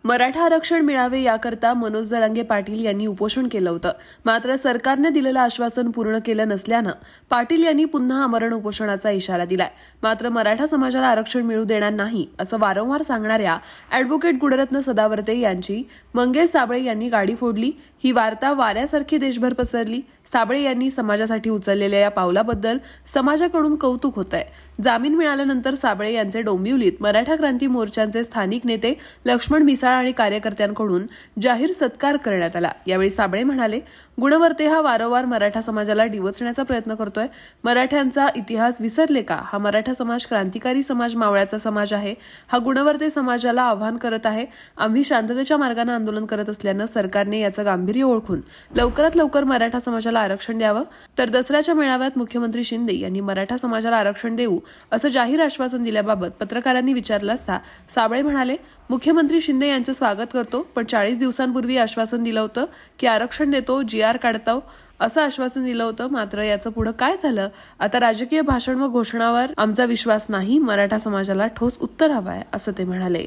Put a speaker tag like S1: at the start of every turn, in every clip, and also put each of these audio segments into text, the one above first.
S1: मराठा आरक्षण मिळावे याकरता मनोज जरांगे पाटील यांनी उपोषण केलं होतं. मात्र सरकारने दिलेलं आश्वासन पूर्ण केलं नसल्यानं पाटील यांनी पुन्हा आमरण उपोषणाचा इशारा दिलाय. मात्र मराठा समाजाला आरक्षण मिळू देणार नाही असं वारंवार सांगणाऱ्या अॅडव्होकेट गुणरत्न सदावर्ते यांची मंगेश साबळे यांनी गाडी फोडली. ही वार्ता वाऱ्यासारखी देशभर पसरली. साबळे यांनी समाजासाठी उचललेल्या या पावलाबद्दल समाजाकडून कौतुक होतंय. जामीन मिळाल्यानंतर साबळे यांचे डोंबिवलीत मराठा क्रांती मोर्चाचे स्थानिक नेते लक्ष्मण मिसाळ आणि कार्यकर्त्यांकडून जाहीर सत्कार करण्यात आला. यावेळी साबळे म्हणाले, गुणवर्ते हा वारंवार मराठा समाजाला डिवचण्याचा प्रयत्न करतोय. मराठ्यांचा इतिहास विसरले का? हा मराठा समाज क्रांतिकारी समाज, मावळ्याचा समाज आहे. हा गुणवर्ते समाजाला आव्हान करत आहे. आम्ही शांततेच्या मार्गाने आंदोलन करत असल्यानं सरकारने याचं गांभीर्य ओळखून लवकरात लवकर मराठा समाजाला आरक्षण द्यावं. तर दसऱ्याच्या मेळाव्यात मुख्यमंत्री शिंदे यांनी मराठा समाजाला आरक्षण देऊ असं जाहीर आश्वासन दिल्याबाबत पत्रकारांनी विचारलं असता साबळे म्हणाले, मुख्यमंत्री शिंदे यांचं स्वागत करतो, पण 40 दिवसांपूर्वी आश्वासन दिलं होतं की आरक्षण देतो, GR काढतो असं आश्वासन दिलं होतं. मात्र याचं पुढे काय झालं? आता राजकीय भाषण व घोषणावर आमचा विश्वास नाही. मराठा समाजाला ठोस उत्तर हवंय असं ते म्हणाले.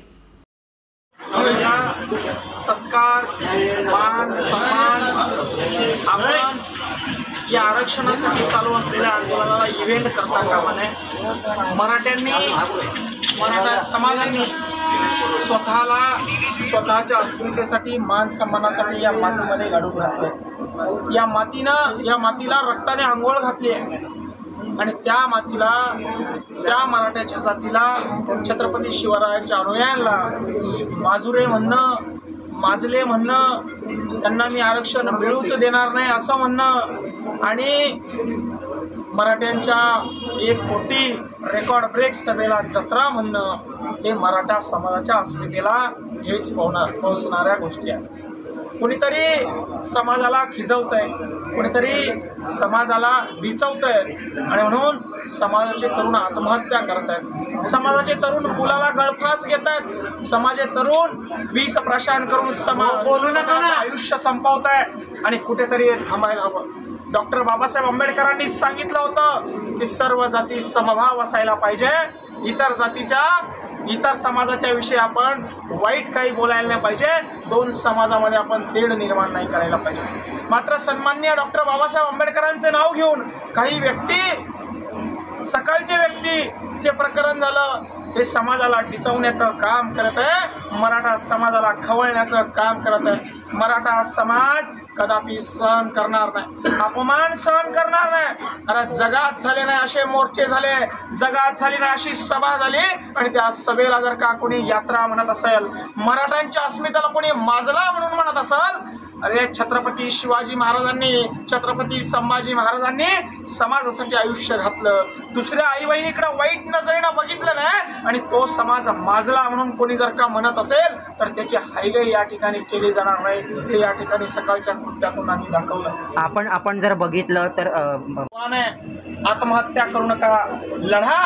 S2: सत्कार, मान, सन्मान, आपण या आरक्षणासाठी चालू असलेल्या आंदोलनाला इव्हेंट करता कामा नये. मराठा समाजांनी स्वतःच्या अस्मितेसाठी, मान सन्मानासाठी या मातीमध्ये गाडून घातलं. या मातीला रक्ताने आंघोळ घातली आहे आणि त्या मातीला, त्या मराठ्याच्या जातीला, छत्रपती शिवरायांच्या अनुयायांना माजुरे म्हणणं, माजले म्हणणं, त्यांना मी आरक्षण मिळूच देणार नाही असं म्हणणं आणि मराठ्यांच्या 1 कोटी रेकॉर्ड ब्रेक सभेला जत्रा म्हणणं हे मराठा समाजाच्या अस्मितेला ठेच पोहोचणाऱ्या गोष्टी आहेत. कुणीतरी समाजाला खिजवतंय, कुणीतरी समाजाला डिचवतंय आणि म्हणून समाजाचे तरुण आत्महत्या करत आहेत. समाजाचे तरुण मुलाला गळफास घेत आहेत. समाजाचे तरुण विष प्राशन करून समाजाचं आयुष्य संपवत आहे आणि कुठेतरी थांबायला हवं. डॉक्टर बाबासाहेब आंबेडकरांनी सांगितलं होतं की सर्व जाती समभाव असायला पाहिजे. इतर समाजाच्या विषयी आपण वाईट काही बोलायला नाही पाहिजे. 2 समाजामध्ये आपण तेढ निर्माण नाही करायला पाहिजे. मात्र सन्माननीय डॉक्टर बाबासाहेब आंबेडकरांचे नाव घेऊन काही व्यक्ती, सकाळचे व्यक्तीचे प्रकरण झालं, हे समाजाला डिचवण्याचं काम करत आहे, मराठा समाजाला खवळण्याचं काम करत आहे. मराठा समाज कदापि सहन करणार नाही, अपमान सहन करणार नाही. अरे जगात झाले नाही असे मोर्चे झाले, जगात झाली नाही अशी सभा झाली आणि त्या सभेला जर का कोणी यात्रा म्हणत असेल, मराठ्यांच्या अस्मितेला कोणी माजला म्हणून म्हणत असेल, अरे छत्रपती शिवाजी महाराजांनी, छत्रपती संभाजी महाराजांनी समाजासाठी आयुष्य घातलं. दुसऱ्या आई बहिणीकडे वाईट नजरेनं बघितलं नाही आणि तो समाज माजला म्हणून कोणी जर का म्हणत असेल तर त्याची हायवे या ठिकाणी केली जाणार नाही. हे या ठिकाणी सकाळच्या कृत्यातून आम्ही दाखवलं.
S3: आपण जर बघितलं तर
S2: आत्महत्या करू नका, लढा.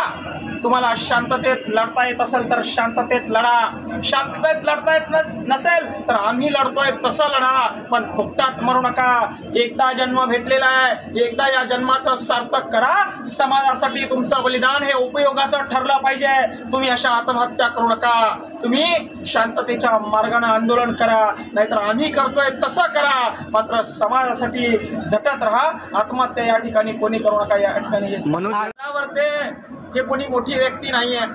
S2: तुम्हाला शांततेत लढता येत असेल तर शांततेत लढा. शांततेत लढता येत नसेल तर आम्ही लढतोय तसं लढा, पण फुकटात मरू नका. एकदा जन्म भेटलेला आहे, एकदा या जन्माचं सार्थक करा. समाजासाठी तुमचं बलिदान हे उपयोगाचं ठरलं पाहिजे. तुम्ही अशा आत्महत्या करू नका. तुम्ही शांततेच्या मार्गाने आंदोलन करा, नाहीतर आम्ही करतोय तसं करा. मात्र समाजासाठी झटत राहा. आत्महत्या या ठिकाणी कोणी करू नका. या ठिकाणी हे कोणी मोठी व्यक्ती नाही आहे,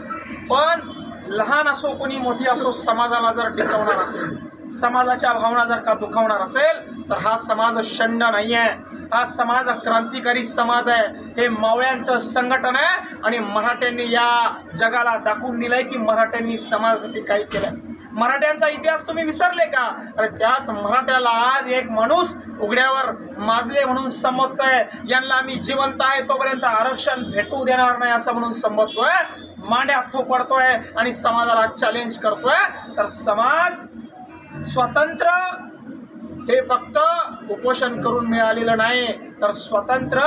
S2: पण लहान असो कोणी मोठी असो, समाजाला जर डिचवणार असेल, समाजाच्या भावना जर का दुखावणार असेल तर हा समाज शंड नाही आहे. हा समाज क्रांतिकारी समाज आहे. हे मावळ्यांचं संघटन आहे आणि मराठ्यांनी या जगाला दाखवून दिलंय की मराठ्यांनी समाजासाठी काही केलं. मराठ्यांचा इतिहास तुम्ही विसरले का? अरे त्याच मराठ्याला आज एक माणूस उघड्यावर माजले म्हणून संबोधतोय. यांना मी जिवंत आहे तोपर्यंत आरक्षण भेटू देणार नाही असं म्हणून संबोधतोय. मांड्या थोपडतोय आणि समाजाला चॅलेंज करतोय. तर समाज स्वतंत्र हे फक्त उपोषण करून मिळालेलं नाही, तर स्वतंत्र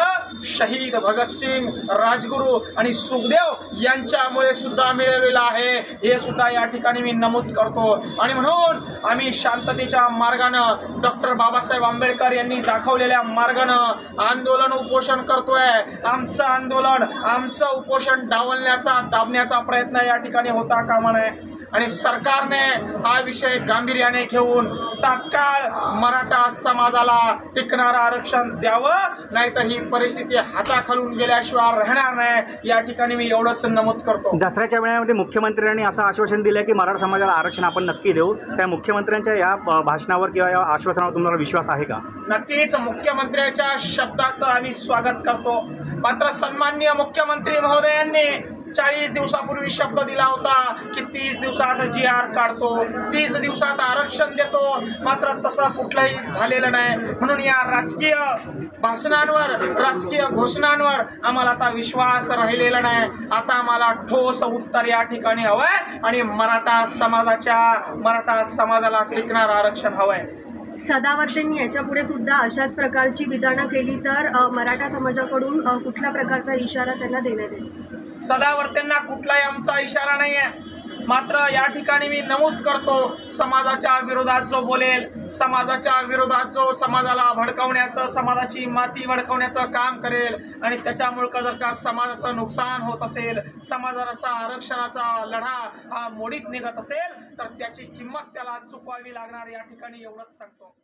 S2: शहीद भगतसिंग, राजगुरू आणि सुखदेव यांच्यामुळे सुद्धा मिळवलेलं आहे. हे सुद्धा या ठिकाणी मी नमूद करतो. आणि म्हणून आम्ही शांततेच्या मार्गानं, डॉक्टर बाबासाहेब आंबेडकर यांनी दाखवलेल्या मार्गानं आंदोलन, उपोषण करतोय. आमचं आंदोलन, आमचं उपोषण दाबण्याचा प्रयत्न या ठिकाणी होता कामा नये. आणि सरकारने हा विषय गांभीर्याने घेऊन तात्काळ मराठा समाजाला टिकणारं आरक्षण द्यावं, नाहीतर ही परिस्थिती हाताखालून गेल्याशिवाय राहणार नाही. या ठिकाणी मी एवढंच नमूद करतो.
S3: दसऱ्याच्या वेळेमध्ये मुख्यमंत्र्यांनी असं आश्वासन दिलं की मराठा समाजाला आरक्षण आपण नक्की देऊ. त्या मुख्यमंत्र्यांच्या या भाषणावर किंवा या आश्वासनावर तुम्हाला विश्वास आहे का?
S2: नक्कीच मुख्यमंत्र्याच्या शब्दाचं आम्ही स्वागत करतो. मात्र सन्माननीय मुख्यमंत्री महोदयांनी 40 दिवसापूर्वी शब्द दिला होता की 30 दिवसात GR काढतो, 30 दिवसात आरक्षण देतो. मात्र तसं कुठलंही झालेलं नाही. म्हणून या राजकीय भाषणांवर, राजकीय घोषणांवर आम्हाला आता विश्वास राहिलेला नाही. आता आम्हाला ठोस उत्तर या ठिकाणी हवंय आणि मराठा समाजाला टिकणारं आरक्षण हवंय.
S4: सदावर्तेंनी याच्या पुढे सुद्धा अशाच प्रकारची विधानं केली तर मराठा समाजाकडून कुठल्या प्रकारचा इशारा त्यांना देण्यात येईल?
S2: सदावर्तेंना कुठलाही आमचा इशारा नाही आहे. मात्र या ठिकाणी मी नमूद करतो, समाजाच्या विरोधात जो बोलेल, समाजाच्या विरोधात जो समाजाला भडकवण्याचं, समाजाची माती भडकवण्याचं काम करेल आणि त्याच्यामुळे जर का समाजाचं नुकसान होत असेल, समाजाचा आरक्षणाचा लढा हा मोडीत निघत असेल तर त्याची किंमत त्याला चुकवावी लागणार. या ठिकाणी एवढंच सांगतो.